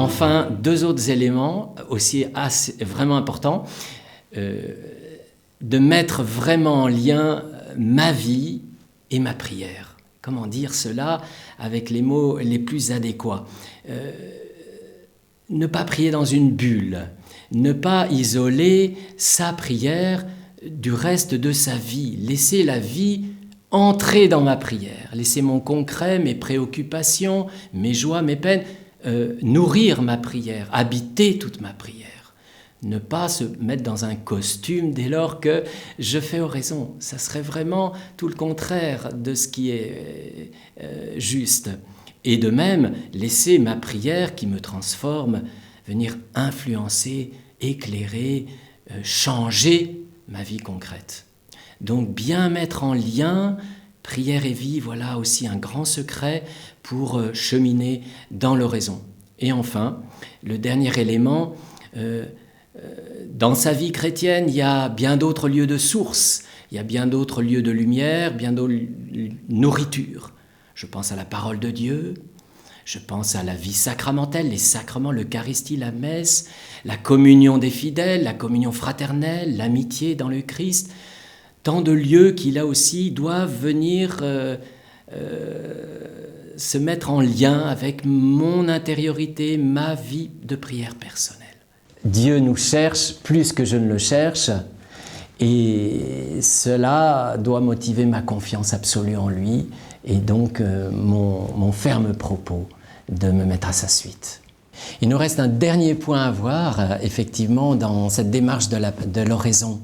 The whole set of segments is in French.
enfin, deux autres éléments aussi vraiment importants. De mettre vraiment en lien ma vie et ma prière. Comment dire cela avec les mots les plus adéquats? Ne pas prier dans une bulle, ne pas isoler sa prière du reste de sa vie, laisser la vie entrer dans ma prière, laisser mon concret, mes préoccupations, mes joies, mes peines, nourrir ma prière, habiter toute ma prière. Ne pas se mettre dans un costume dès lors que je fais oraison. Ça serait vraiment tout le contraire de ce qui est juste. Et de même, laisser ma prière qui me transforme venir influencer, éclairer, changer ma vie concrète. Donc bien mettre en lien prière et vie, voilà aussi un grand secret pour cheminer dans l'oraison. Et enfin, le dernier élément, dans sa vie chrétienne, il y a bien d'autres lieux de source, il y a bien d'autres lieux de lumière, bien d'autres nourritures. Je pense à la parole de Dieu, je pense à la vie sacramentelle, les sacrements, l'Eucharistie, la messe, la communion des fidèles, la communion fraternelle, l'amitié dans le Christ. Tant de lieux qui, là aussi, doivent venir se mettre en lien avec mon intériorité, ma vie de prière personnelle. Dieu nous cherche plus que je ne le cherche, et cela doit motiver ma confiance absolue en lui, et donc mon ferme propos de me mettre à sa suite. Il nous reste un dernier point à voir, effectivement, dans cette démarche de l'oraison.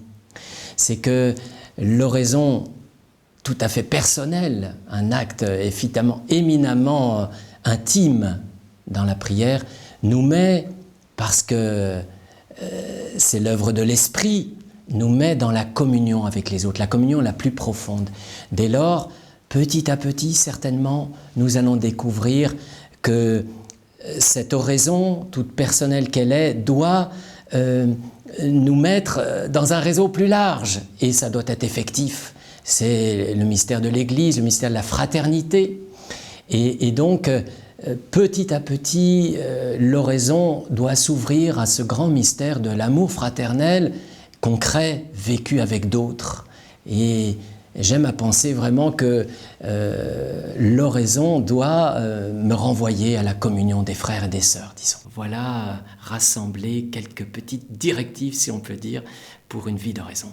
C'est que l'oraison tout à fait personnelle, un acte éminemment intime dans la prière, nous met, parce que c'est l'œuvre de l'Esprit, nous met dans la communion avec les autres, la communion la plus profonde. Dès lors, petit à petit, certainement, nous allons découvrir que cette oraison, toute personnelle qu'elle est, doit nous mettre dans un réseau plus large, et ça doit être effectif. C'est le mystère de l'Église, le mystère de la fraternité, et donc petit à petit, l'oraison doit s'ouvrir à ce grand mystère de l'amour fraternel concret, vécu avec d'autres. Et j'aime à penser vraiment que l'oraison doit me renvoyer à la communion des frères et des sœurs, disons. Voilà, rassembler quelques petites directives, si on peut dire, pour une vie d'oraison.